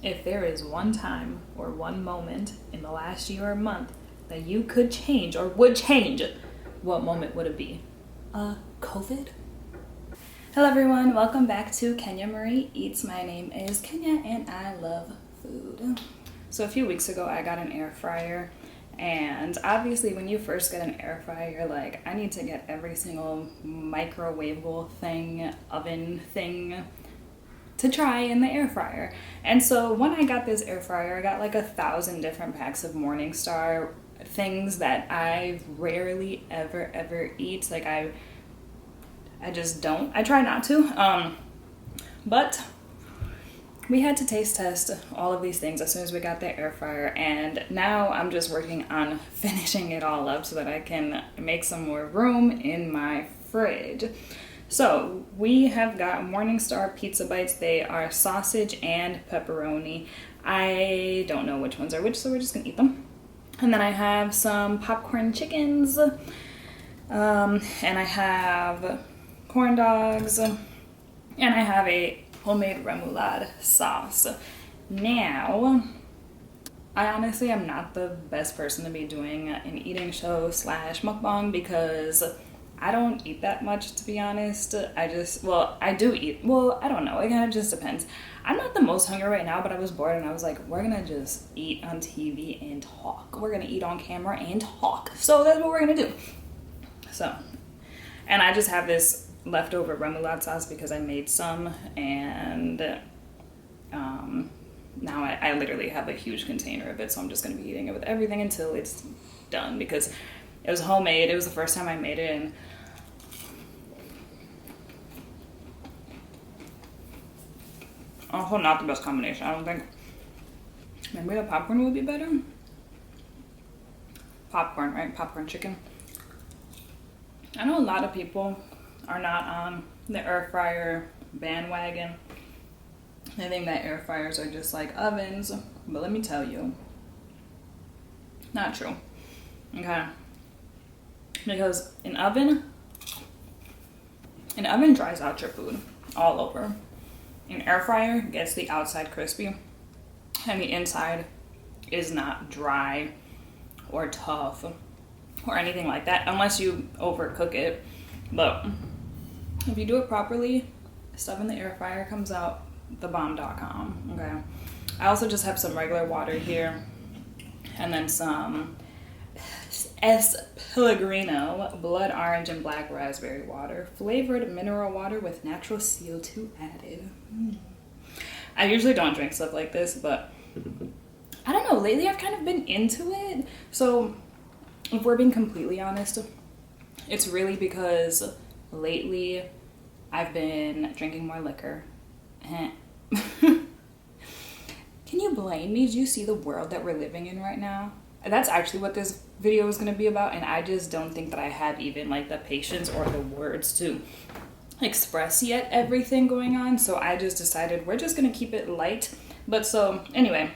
If there is one time or one moment in the last year or month that you could change or would change, what moment would it be? COVID? Hello everyone, welcome back to Kenya Marie Eats. My name is Kenya and I love food. So a few weeks ago I got an air fryer, and obviously when you first get an air fryer you're like, I need to get every single microwavable thing, oven thing to try in the air fryer. And so when I got this air fryer, I got like 1,000 different packs of Morningstar things that I rarely ever eat. Like I just don't. I try not to. But we had to taste test all of these things as soon as we got the air fryer, and now I'm just working on finishing it all up so that I can make some more room in my fridge. So we have got Morningstar pizza bites. They are sausage and pepperoni. I don't know which ones are which, so we're just gonna eat them. And then I have some popcorn chickens, and I have corn dogs, and I have a homemade remoulade sauce. Now, I honestly am not the best person to be doing an eating show / mukbang because I don't eat that much, to be honest. I do eat. Well, I don't know. It kind of just depends. I'm not the most hungry right now, but I was bored and I was like, we're gonna just eat on TV and talk. We're gonna eat on camera and talk. So that's what we're gonna do. So, and I just have this leftover remoulade sauce because I made some, and now I literally have a huge container of it, so I'm just gonna be eating it with everything until it's done because it was homemade. It was the first time I made it, and also not the best combination, I don't think. Maybe the popcorn would be better. Popcorn, right? Popcorn chicken. I know a lot of people are not on the air fryer bandwagon. They think that air fryers are just like ovens, but let me tell you, not true. Okay. Because an oven dries out your food all over. An air fryer gets the outside crispy and the inside is not dry or tough or anything like that unless you overcook it. But if you do it properly, stuff in the air fryer comes out thebomb.com. Okay. I also just have some regular water here and then some S. Pellegrino blood orange and black raspberry water, flavored mineral water with natural CO2 added. I usually don't drink stuff like this, but I don't know, lately I've kind of been into it. So if we're being completely honest, it's really because lately I've been drinking more liquor. Can you blame me? Do you see the world that we're living in right now? That's actually what this video is going to be about, and I just don't think that I have even like the patience or the words to express yet everything going on, so I just decided we're just going to keep it light. But so anyway,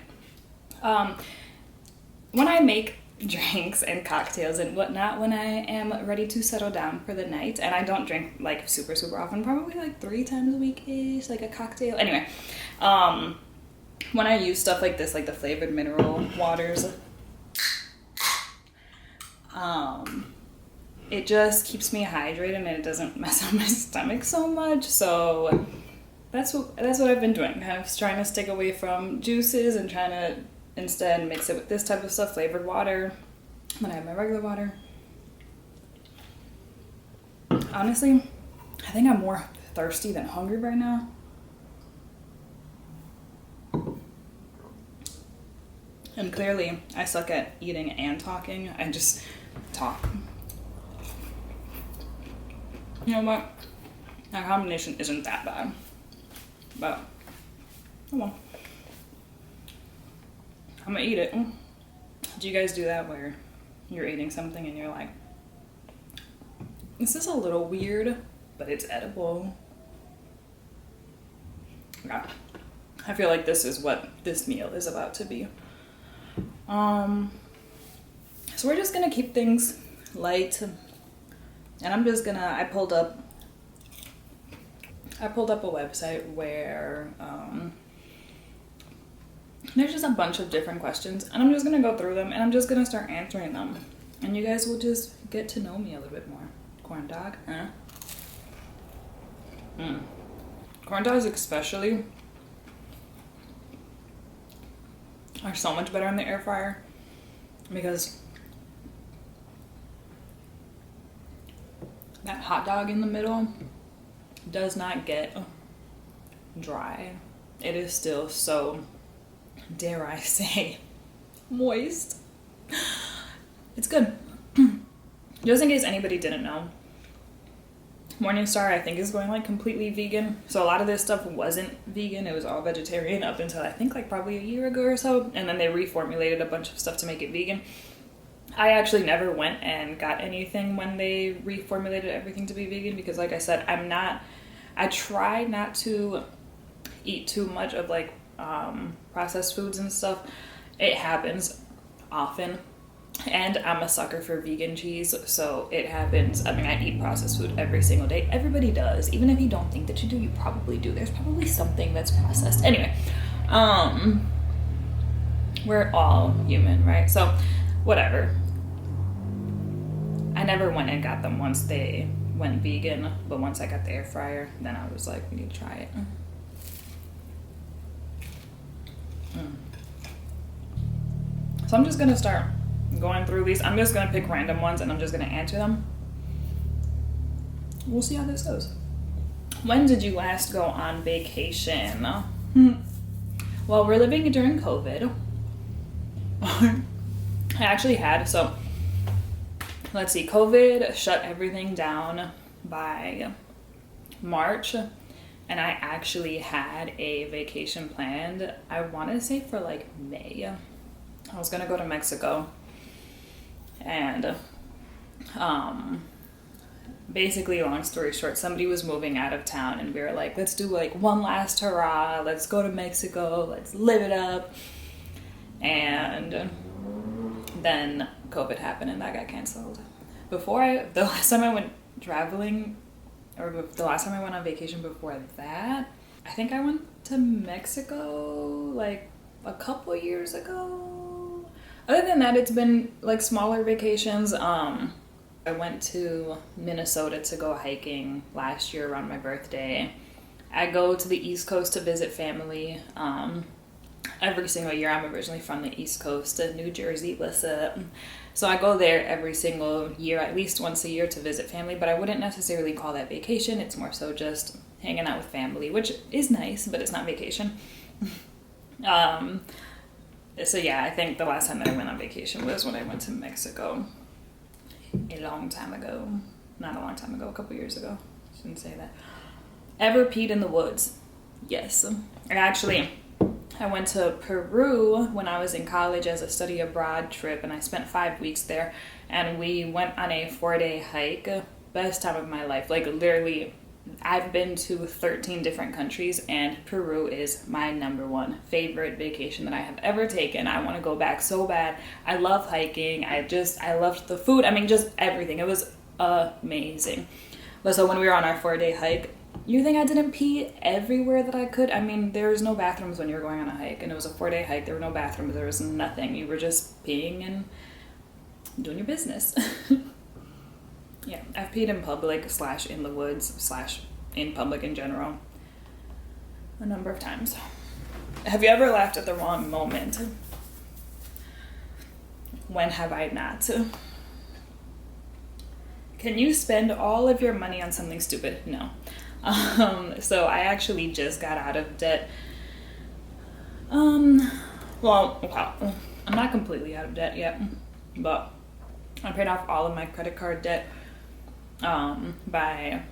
when I make drinks and cocktails and whatnot, when I am ready to settle down for the night, and I don't drink like super often, probably like 3 times a week ish, like a cocktail. Anyway, when I use stuff like this, like the flavored mineral waters, it just keeps me hydrated and it doesn't mess up my stomach so much. So that's what I've been doing, kind of trying to stick away from juices and trying to instead mix it with this type of stuff, flavored water. Then I have my regular water. Honestly, I think I'm more thirsty than hungry right now. And clearly I suck at eating and talking. I just talk. You know what? That combination isn't that bad. But, oh well. I'm gonna eat it. Do you guys do that where you're eating something and you're like, this is a little weird, but it's edible? Yeah. I feel like this is what this meal is about to be. So we're just gonna keep things light, and I'm just gonna, I pulled up a website where There's just a bunch of different questions, and I'm just gonna go through them, and I'm just gonna start answering them, and you guys will just get to know me a little bit more. Corn dog, Corn dogs especially are so much better in the air fryer because that hot dog in the middle does not get dry. It is still so, dare I say, moist. It's good. Just in case anybody didn't know, Morningstar, I think, is going like completely vegan. So a lot of this stuff wasn't vegan. It was all vegetarian up until I think like probably a year ago or so. And then they reformulated a bunch of stuff to make it vegan. I actually never went and got anything when they reformulated everything to be vegan because like I said, I try not to eat too much of like processed foods and stuff. It happens often. And I'm a sucker for vegan cheese, so it happens. I mean, I eat processed food every single day. Everybody does. Even if you don't think that you do, you probably do. There's probably something that's processed. Anyway, we're all human, right? So, whatever. I never went and got them once they went vegan, but once I got the air fryer, then I was like, we need to try it. So I'm just gonna start going through these. I'm just gonna pick random ones and I'm just gonna answer them. We'll see how this goes. When did you last go on vacation? Well, we're living during COVID. I actually had, so let's see, COVID shut everything down by March, and I actually had a vacation planned, I want to say for like May. I was gonna go to Mexico. And basically, long story short, somebody was moving out of town and we were like, let's do like one last hurrah, let's go to Mexico, let's live it up. And then COVID happened and that got canceled. The last time I went traveling, or the last time I went on vacation before that, I think I went to Mexico like a couple years ago. Other than that, it's been like smaller vacations. I went to Minnesota to go hiking last year around my birthday. I go to the East Coast to visit family every single year. I'm originally from the East Coast, New Jersey, listen. So I go there every single year, at least once a year, to visit family, but I wouldn't necessarily call that vacation. It's more so just hanging out with family, which is nice, but it's not vacation. So yeah, I think the last time that I went on vacation was when I went to Mexico a long time ago. Not a long time ago, a couple years ago. Shouldn't say that. Ever peed in the woods? Yes. I went to Peru when I was in college as a study abroad trip, and I spent 5 weeks there, and we went on a 4-day hike. Best time of my life. Like literally, I've been to 13 different countries, and Peru is my number one favorite vacation that I have ever taken. I want to go back so bad. I love hiking. I loved the food. I mean, just everything. It was amazing. But so when we were on our 4-day hike, you think I didn't pee everywhere that I could? I mean, there was no bathrooms when you were going on a hike, and it was a 4-day hike. There were no bathrooms. There was nothing. You were just peeing and doing your business. Yeah, I've peed in public / in the woods / in public in general a number of times. Have you ever laughed at the wrong moment? When have I not? Can you spend all of your money on something stupid? No. So I actually just got out of debt. Well, I'm not completely out of debt yet, but I paid off all of my credit card debt by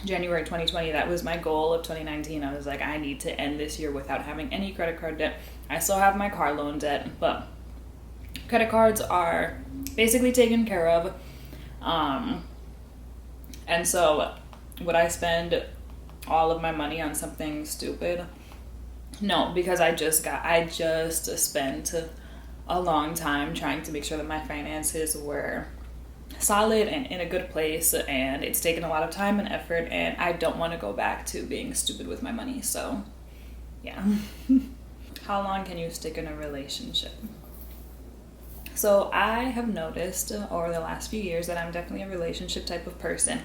January 2020. That was my goal of 2019. I was like, I need to end this year without having any credit card debt. I still have my car loan debt, but credit cards are basically taken care of. And so would I spend all of my money on something stupid? No, because I just spent a long time trying to make sure that my finances were solid and in a good place, and it's taken a lot of time and effort, and I don't want to go back to being stupid with my money. So yeah. how long can you stick in a relationship? So I have noticed over the last few years that I'm definitely a relationship type of person.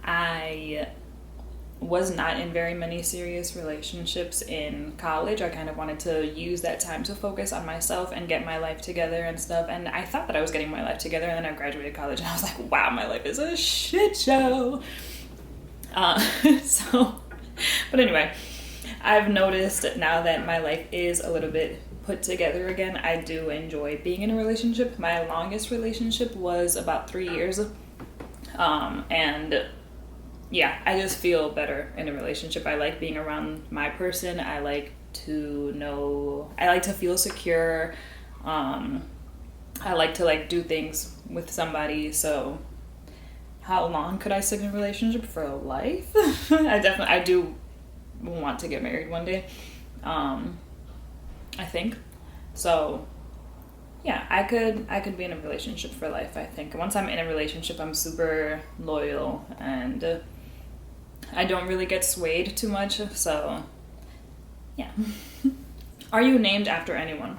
I was not in very many serious relationships in college. I kind of wanted to use that time to focus on myself and get my life together and stuff. And I thought that I was getting my life together, and then I graduated college and I was like, wow, my life is a shit show. But anyway, I've noticed now that my life is a little bit put together again. I do enjoy being in a relationship. My longest relationship was about 3 years. And yeah, I just feel better in a relationship. I like being around my person. I like to feel secure. I like to do things with somebody. So how long could I stick in a relationship? For life? I do want to get married one day. I think. So yeah, I could be in a relationship for life, I think. Once I'm in a relationship, I'm super loyal, and I don't really get swayed too much, so yeah. Are you named after anyone?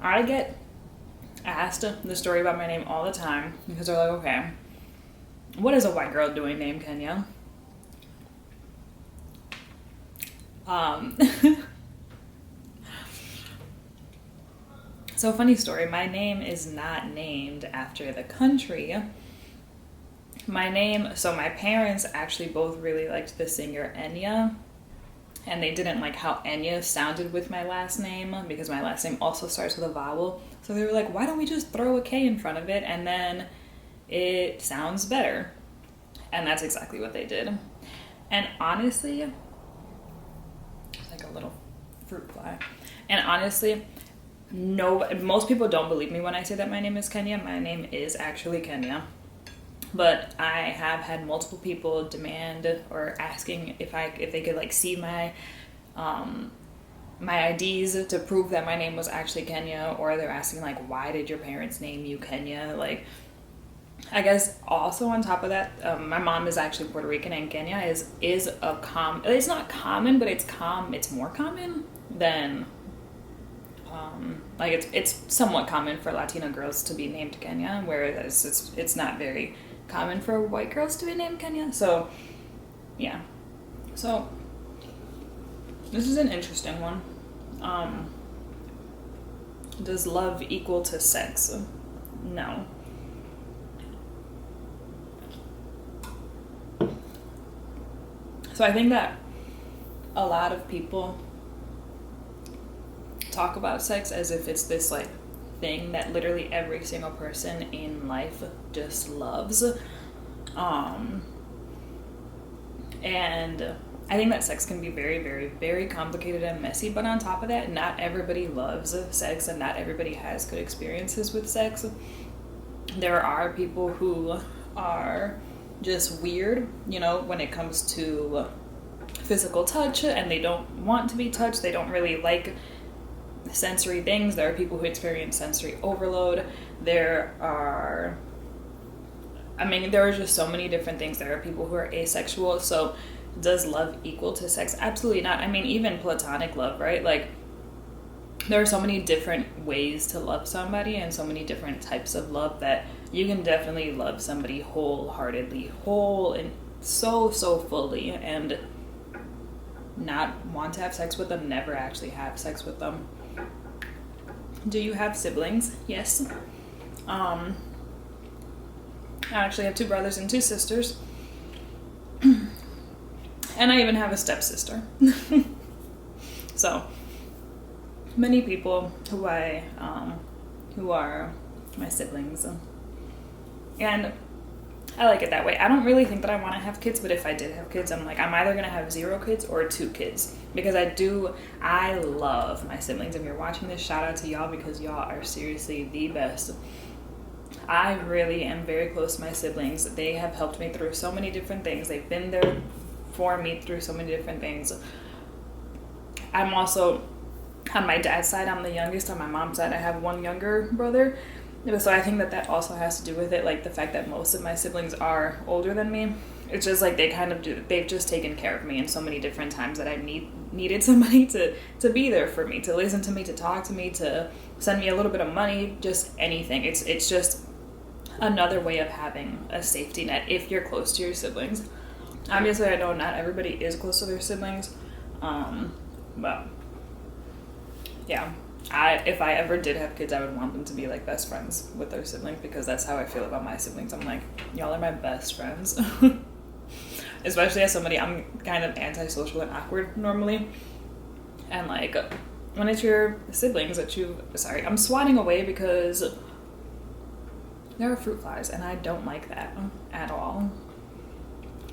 I get asked the story about my name all the time, because they're like, okay, what is a white girl doing named Kenya? So funny story, my name is not named after the country. So my parents actually both really liked the singer Enya, and they didn't like how Enya sounded with my last name, because my last name also starts with a vowel. So they were like, why don't we just throw a K in front of it and then it sounds better? And that's exactly what they did. And honestly, it's like a little fruit fly. And honestly, most people don't believe me when I say that my name is Kenya. My name is actually Kenya. But I have had multiple people demand or asking if they could see my my IDs to prove that my name was actually Kenya, or they're asking why did your parents name you Kenya? I guess also on top of that, my mom is actually Puerto Rican, and Kenya is it's not common, but it's more common than it's somewhat common for Latina girls to be named Kenya, whereas it's not very common for white girls to be named Kenya. So yeah, so this is an interesting one. Does love equal to sex? No. So I think that a lot of people talk about sex as if it's this thing that literally every single person in life just loves. And I think that sex can be very, very, very complicated and messy, but on top of that, not everybody loves sex and not everybody has good experiences with sex. There are people who are just weird, when it comes to physical touch, and they don't want to be touched. They don't really like sensory things. There are people who experience sensory overload. There are just so many different things. There are people who are asexual. So does love equal to sex? Absolutely not. Even platonic love, right? There are so many different ways to love somebody, and so many different types of love, that you can definitely love somebody wholeheartedly, whole and so fully, and not want to have sex with them, never actually have sex with them. Do you have siblings? Yes. I actually have 2 brothers and 2 sisters. And I even have a stepsister. So many people who are my siblings. And I like it that way. I don't really think that I want to have kids, but if I did have kids, I'm either going to have 0 kids or 2 kids. Because I love my siblings. If you're watching this, shout out to y'all, because y'all are seriously the best. I really am very close to my siblings. They have helped me through so many different things. They've been there for me through so many different things. I'm also, on my dad's side, I'm the youngest. On my mom's side, I have 1 younger brother. So I think that also has to do with it, the fact that most of my siblings are older than me. It's just they've just taken care of me in so many different times that I needed somebody to be there for me, to listen to me, to talk to me, to send me a little bit of money, just anything. It's just another way of having a safety net if you're close to your siblings. Obviously, I know not everybody is close to their siblings, but yeah, if I ever did have kids, I would want them to be like best friends with their siblings, because that's how I feel about my siblings. I'm like, y'all are my best friends. Especially as somebody, I'm kind of antisocial and awkward normally, and like when it's your siblings that I'm swatting away because there are fruit flies and I don't like that at all.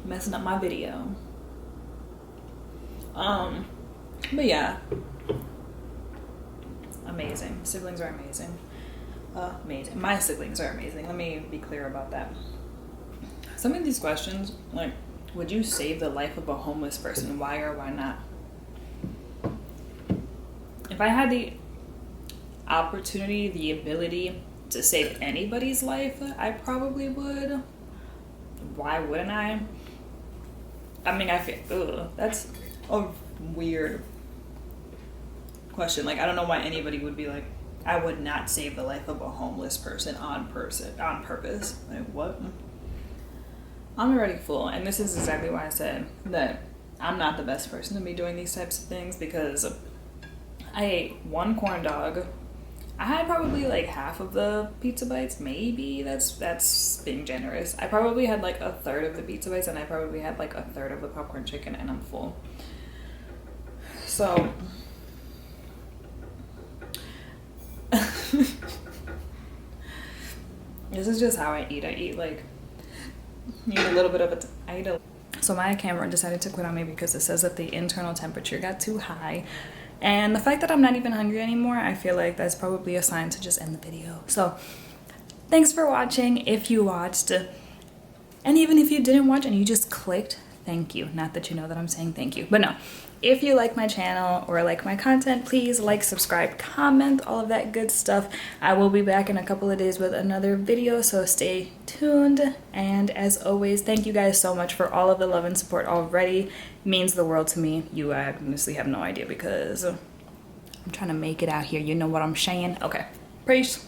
Messing up my video. But yeah, amazing. Siblings are amazing. Amazing. My siblings are amazing. Let me be clear about that. Some of these questions, like, would you save the life of a homeless person? Why or why not? If I had the opportunity, the ability to save anybody's life, I probably would. Why wouldn't I? I mean, I feel, that's a weird question. Like, I don't know why anybody would be like, I would not save the life of a homeless person on purpose. Like, what? I'm already full, and this is exactly why I said that I'm not the best person to be doing these types of things, because I ate one corn dog. I had probably like half of the pizza bites, maybe. That's being generous. I probably had like a third of the pizza bites, and I probably had like a third of the popcorn chicken, and I'm full. So this is just how I eat. I eat like a little bit of it. So my camera decided to quit on me because it says that the internal temperature got too high. And the fact that I'm not even hungry anymore, I feel like that's probably a sign to just end the video. So thanks for watching if you watched. And even if you didn't watch and you just clicked, thank you. Not that you know that I'm saying thank you, but no. If you like my channel or like my content, please like, subscribe, comment, all of that good stuff. I will be back in a couple of days with another video, so stay tuned. And as always, thank you guys so much for all of the love and support already. It means the world to me. You honestly have no idea, because I'm trying to make it out here. You know what I'm saying? Okay. Peace.